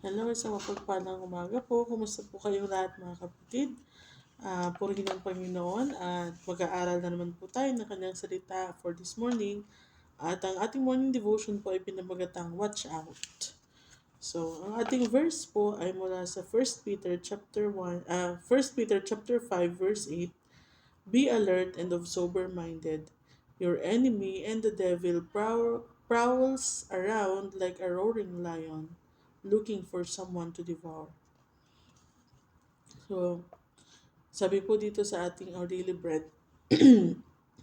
Hello, isang mapagpalang umaga po. Kumusta po kayong lahat mga kapatid? Purihin ang Panginoon at mag-aaral na naman po tayo ng kanyang salita for this morning. At ang ating morning devotion po ay pinamagatang Watch Out. So, ang ating verse po ay mula sa First Peter chapter 5 verse 8. Be alert and of sober-minded. Your enemy and the devil prowls around like a roaring lion, looking for someone to devour. So, sabi po dito sa ating Our Daily Bread,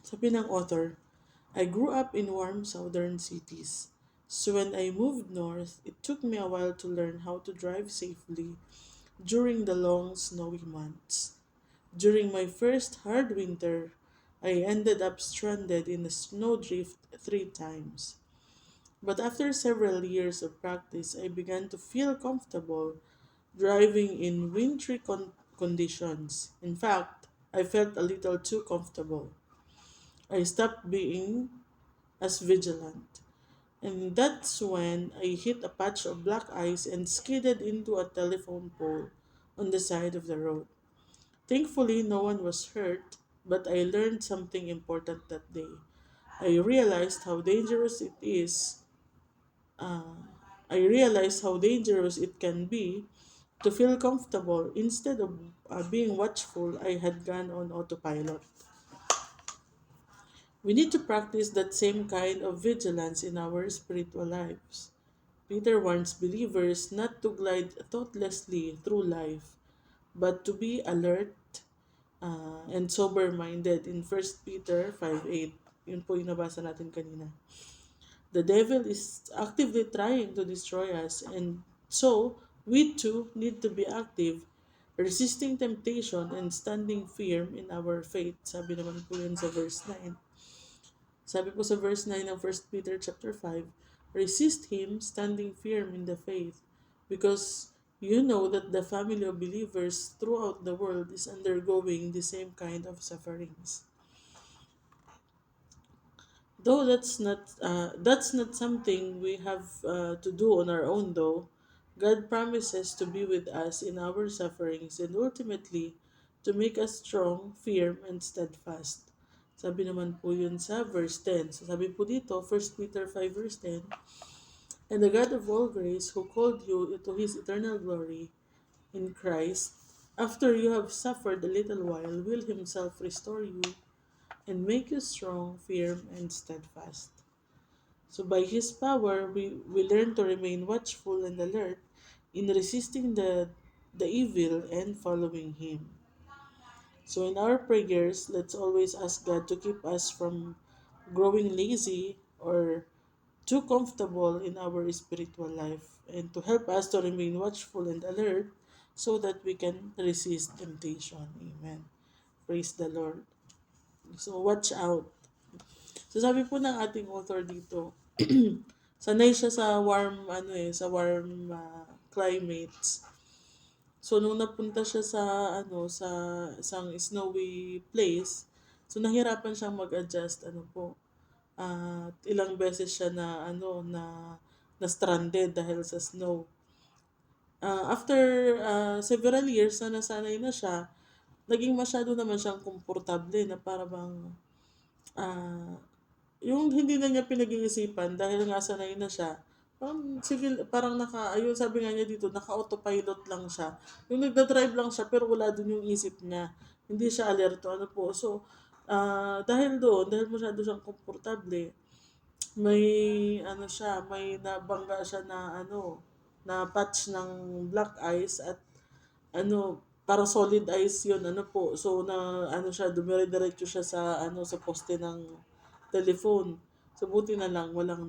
sabi ng author, I grew up in warm southern cities. So when I moved north, it took me a while to learn how to drive safely during the long snowy months. During my first hard winter, I ended up stranded in a snowdrift 3 times. But after several years of practice, I began to feel comfortable driving in wintry conditions. In fact, I felt a little too comfortable. I stopped being as vigilant. And that's when I hit a patch of black ice and skidded into a telephone pole on the side of the road. Thankfully, no one was hurt, but I learned something important that day. I realized how dangerous it is. I realized how dangerous it can be to feel comfortable. Instead of being watchful, I had gone on autopilot. We need to practice that same kind of vigilance in our spiritual lives. Peter warns believers not to glide thoughtlessly through life, but to be alert and sober-minded in First Peter 5:8. Yun po yung nabasa natin kanina. The devil is actively trying to destroy us, and so we too need to be active, resisting temptation and standing firm in our faith. Sabi naman po yun sa verse 9. Sabi po sa verse 9 ng First Peter chapter 5, resist him standing firm in the faith, because you know that the family of believers throughout the world is undergoing the same kind of sufferings. Though that's not something we have to do on our own, though. God promises to be with us in our sufferings and ultimately to make us strong, firm, and steadfast. Sabi naman po yun sa verse 10. So sabi po dito, First Peter 5 verse 10, and the God of all grace who called you into his eternal glory in Christ, after you have suffered a little while, will himself restore you and make you strong, firm, and steadfast. So by His power, we learn to remain watchful and alert in resisting the evil and following Him. So in our prayers, let's always ask God to keep us from growing lazy or too comfortable in our spiritual life and to help us to remain watchful and alert so that we can resist temptation. Amen. Praise the Lord. So watch out. So sabi po ng ating author dito, sanay siya sa warm climates. So nung napunta siya sa sa isang snowy place, so nahirapan siyang mag-adjust at ilang beses siya na stranded dahil sa snow. After several years na nasanay na siya, naging masyado naman siyang komportable na para bang ah, yung hindi na niya pinag-iisipan dahil nga sanay na siya, parang ayun sabi nga niya dito, naka-autopilot lang siya. Yung nagda-drive lang siya pero wala dun yung isip niya. Hindi siya alerto, po. So, dahil doon, dahil masyado siyang komportable, may may nabangga siya na patch ng black ice at para solid ice yun, po. So, dumire-diretso siya sa poste ng telephone. So, buti na lang, walang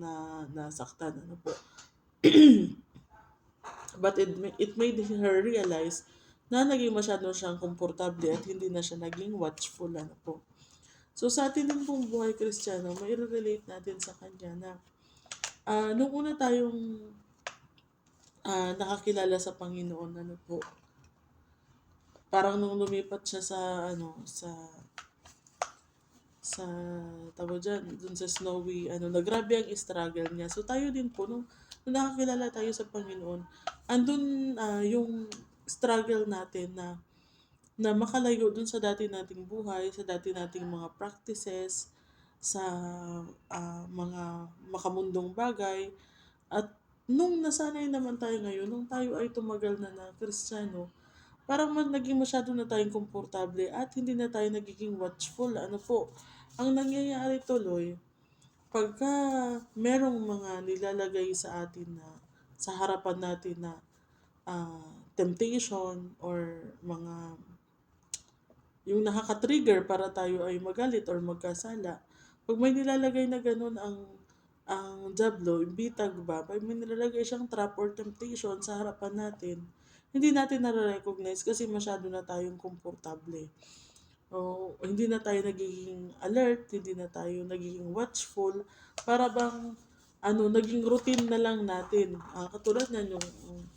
nasaktan, po. But it made her realize na naging masyado siyang komportable at hindi na siya naging watchful, po. So, sa atin din pong buhay Kristiyano, may relate natin sa kanya na nung una tayong nakakilala sa Panginoon, po, parang nung lumipat siya sa tawag dyan, dun sa snowy, nagrabe ang struggle niya. So tayo din po, nung nung nakakilala tayo sa Panginoon, andun yung struggle natin na makalayo dun sa dati nating buhay, sa dati nating mga practices, sa mga makamundong bagay. At nung nasanay naman tayo ngayon, nung tayo ay tumagal na Kristiyano, parang naging masyado na tayong komportable at hindi na tayo nagiging watchful. Ano po, ang nangyayari tuloy, pagka merong mga nilalagay sa atin na, sa harapan natin na temptation or mga yung nakaka-trigger para tayo ay magalit or magkasala. Pag may nilalagay na ganun ang jablo, yung bitag ba, pag may nilalagay siyang trap or temptation sa harapan natin, hindi natin nare-recognize kasi masyado na tayong komportable. O hindi na tayo nagiging alert, hindi na tayo nagiging watchful, para bang naging routine na lang natin. Katulad niyan, yung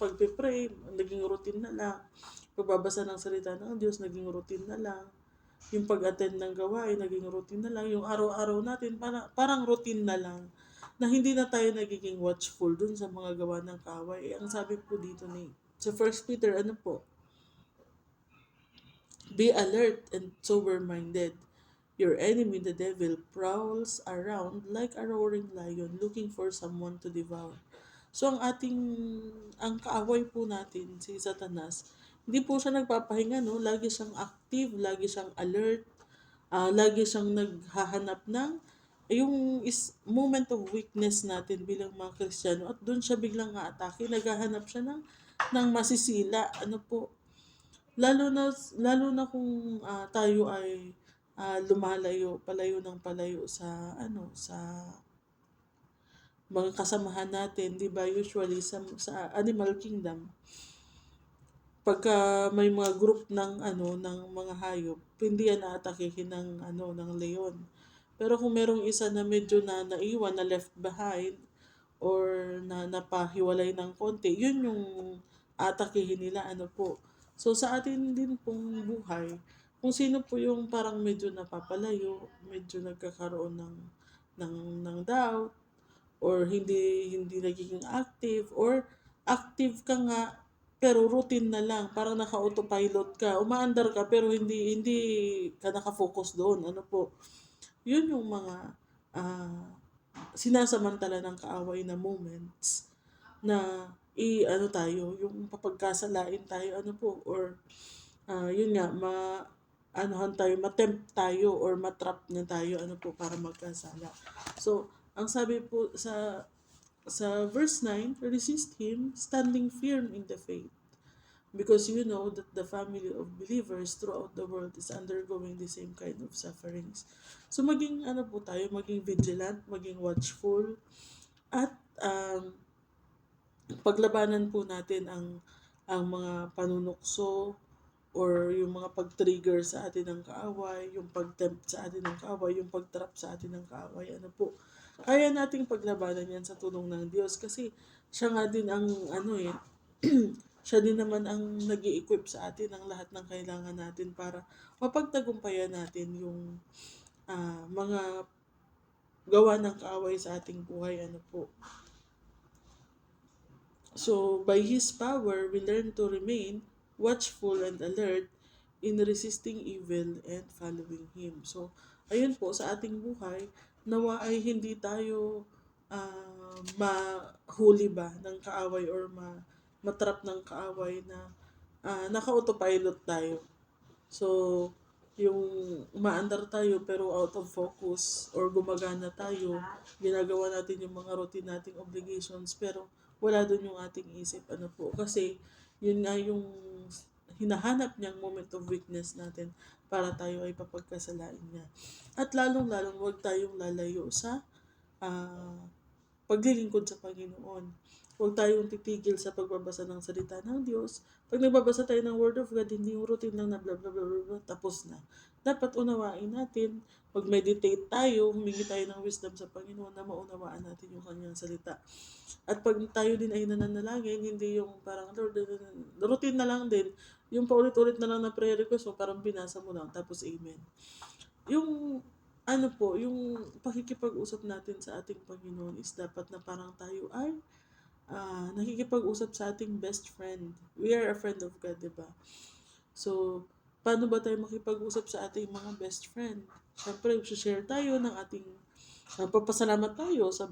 pagpe-pray, naging routine na lang. Pagbabasa ng salita ng Diyos, naging routine na lang. Yung pag-attend ng gawain, naging routine na lang. Yung araw-araw natin, parang routine na lang. Na hindi na tayo nagiging watchful dun sa mga gawa ng kaaway. Ang sabi po dito sa First Peter, ano po, be alert and sober-minded. Your enemy, the devil, prowls around like a roaring lion looking for someone to devour. So ang kaaway po natin, si Satanas, hindi po siya nagpapahinga, no? Lagi siyang active, lagi siyang alert, lagi siyang naghahanap ng moment of weakness natin bilang mga Kristiyano at doon siya biglang aatake, naghahanap siya ng masisila. Ano po, lalo na kung tayo ay palayo ng palayo sa sa mga kasamahan natin, 'di ba? Usually sa animal kingdom, pagka may mga group ng mga hayop, hindi yan aatakihin ng leon. Pero kung merong isa na medyo na naiwan, na left behind, or na napahiwalay ng konti, yun yung atakihin nila, ano po. So sa atin din pong buhay, kung sino po yung parang medyo napapalayo, medyo nagkakaroon ng doubt, or hindi nagiging active, or active ka nga pero routine na lang, parang naka-autopilot ka, umaandar ka pero hindi ka naka-focus doon. Ano po, yun yung mga sinasamantala ng kaaway na moments na tayo, yung papagkasalain tayo, ano po, or yun nga, matempt tayo or matrap na tayo, ano po, para magkasala. So, ang sabi po sa verse 9, resist him, standing firm in the faith. Because you know that the family of believers throughout the world is undergoing the same kind of sufferings. So maging po tayo, maging vigilant, maging watchful, at paglabanan po natin ang mga panunukso or yung mga pag-trigger sa atin ng kaaway, yung pag-tempt sa atin ng kaaway, yung pag-trap sa atin ng kaaway. Ano po, kaya nating paglabanan yan sa tulong ng Diyos kasi siya nga din ang siya din naman ang nag equip sa atin ng lahat ng kailangan natin para mapagtagumpayan natin yung mga gawa ng kaaway sa ating buhay. Ano po, so, by His power, we learn to remain watchful and alert in resisting evil and following Him. So, ayun po, sa ating buhay, nawa ay hindi tayo mahuli ba ng kaaway or matrap ng kaaway na naka-autopilot tayo. So, yung umaandar tayo pero out of focus, or gumagana tayo, ginagawa natin yung mga routine nating obligations pero wala doon yung ating isip. Ano po, kasi yun nga yung hinahanap niyang moment of weakness natin para tayo ay papagkasalain niya. At lalong-lalong huwag tayong lalayo sa paglilingkod sa Panginoon. Huwag tayong titigil sa pagbabasa ng salita ng Diyos. Pag nagbabasa tayo ng Word of God, hindi yung routine lang na blah blah blah blah, blah, tapos na. Dapat unawain natin, mag-meditate tayo, humingi tayo ng wisdom sa Panginoon na maunawaan natin yung kanyang salita. At pag tayo din ay nananalangin, hindi yung parang Lord, routine na lang din, yung paulit-ulit na lang na prayer request mo, parang binasa mo lang, tapos amen. Yung yung pakikipag-usap natin sa ating Panginoon is dapat na parang tayo ay nakikipag-usap sa ating best friend. We are a friend of God, di ba? So, paano ba tayo makipag-usap sa ating mga best friend? Siyempre, share tayo ng ating papasalamat tayo sa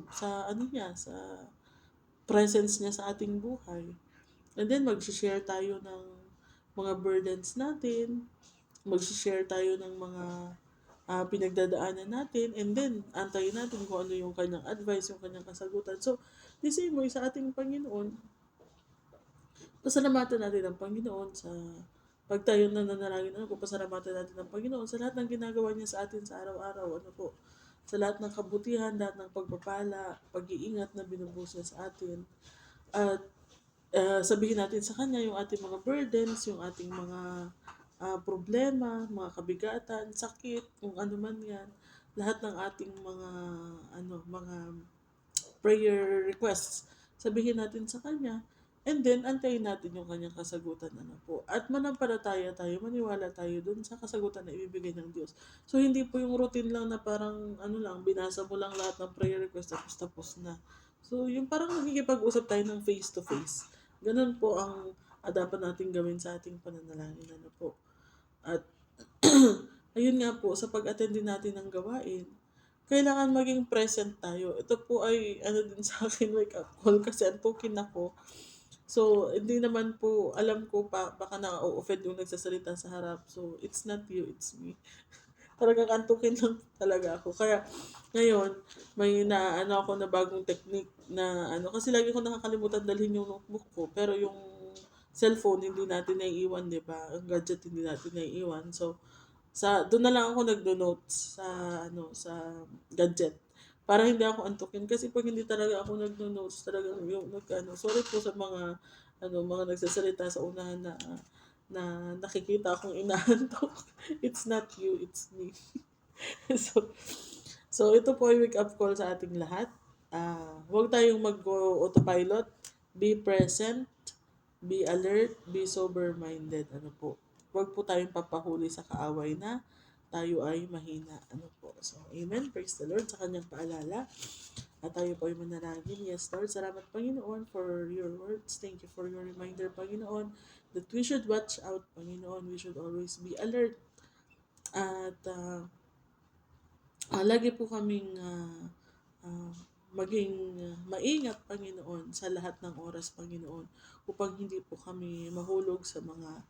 ano niya, sa presence niya sa ating buhay. And then, mag-share tayo ng mga burdens natin, mag-share tayo ng mga pinagdadaanan natin, and then, antayin natin kung ano yung kanyang advice, yung kanyang kasagutan. So, the same way sa ating Panginoon, pasalamatan natin ang Panginoon sa pag tayo nananalangin, ano po, pasalamatan natin ang Panginoon sa lahat ng ginagawa niya sa atin sa araw-araw, ano po, sa lahat ng kabutihan, lahat ng pagpapala, pag-iingat na binubuhos niya sa atin. At sabihin natin sa Kanya yung ating mga burdens, yung ating mga problema, mga kabigatan, sakit, kung ano man yan, lahat ng ating mga prayer requests, sabihin natin sa Kanya, and then antayin natin yung Kanyang kasagutan, ano po. At manampalataya tayo, maniwala tayo dun sa kasagutan na ibibigay ng Diyos. So, hindi po yung routine lang na parang, binasa mo lang lahat ng prayer request tapos na. So, yung parang nakikipag-usap tayo ng face to face. Ganun po ang dapat natin gawin sa ating pananalangin, ano po. At ayun nga po, sa pag-attend din natin ng gawain, kailangan maging present tayo. Ito po ay ano din sa akin, wake up call kasi antukin ako. So, hindi naman po, alam ko pa, baka na-offend yung nagsasalita sa harap. So, it's not you, it's me. Talagang antukin lang talaga ako. Kaya, ngayon, may naano ako na bagong technique na kasi lagi ko nakakalimutan dalhin yung notebook ko. Pero yung cellphone, hindi natin naiiwan, di ba? Ang gadget, hindi natin naiiwan. So, doon na lang ako nagdo-notes sa gadget para hindi ako antukin kasi pag hindi talaga ako nagno-notes talagang sorry po sa mga nagsasalita sa unahan na nakikita akong inaantok. It's not you, it's me. so so ito po ay wake up call sa ating lahat. Huwag tayong mag-autopilot. Be present, be alert, be sober-minded. Ano po? Huwag po tayong papahuli sa kaaway na tayo ay mahina. Ano po? So, amen. Praise the Lord sa kanyang paalala. At tayo po ay manalangin. Yes, Lord. Salamat, Panginoon, for your words. Thank you for your reminder, Panginoon, that we should watch out, Panginoon. We should always be alert. At lagi po kaming maging maingat, Panginoon, sa lahat ng oras, Panginoon, upang hindi po kami mahulog sa mga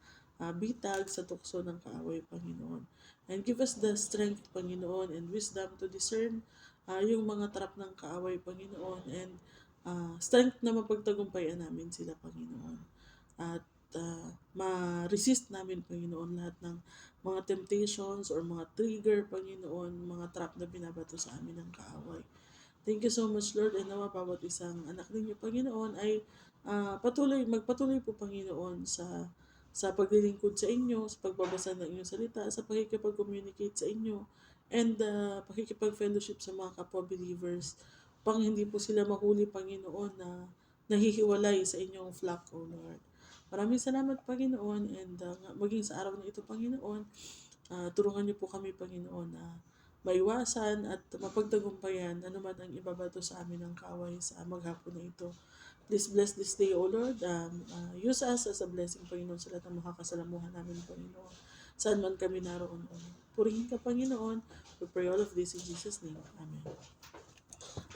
bitag sa tukso ng kaaway, Panginoon. And give us the strength, Panginoon, and wisdom to discern yung mga trap ng kaaway, Panginoon, and strength na mapagtagumpayan namin sila, Panginoon. At ma-resist namin, Panginoon, lahat ng mga temptations or mga trigger, Panginoon, mga trap na binabato sa amin ng kaaway. Thank you so much, Lord, and nawa bawat isang anak ninyo, Panginoon, ay magpatuloy po, Panginoon, sa paglilingkod sa inyo, sa pagbabasa ng inyong salita, sa pakikipag-communicate sa inyo, and pakikipag-fellowship sa mga kapwa-believers, pang hindi po sila mahuli, Panginoon, na nahihiwalay sa inyong flock, O Lord. Maraming salamat, Panginoon, and maging sa araw na ito, Panginoon, tulungan niyo po kami, Panginoon, na maiwasan at mapagtagumpayan anuman ang ibabato sa amin ng kaaway sa maghapon na ito. Please bless this day, O Lord. Use us as a blessing, Panginoon, sa lahat ng makakasalamuhan namin, Panginoon. Saan man kami naroon, O Lord. Purihin ka, Panginoon. We pray all of this in Jesus' name. Amen.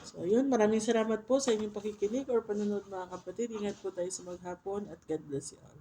So, ayun. Maraming salamat po sa inyong pakikinig or panonood, mga kapatid. Ingat po tayo sa maghapon at God bless you all.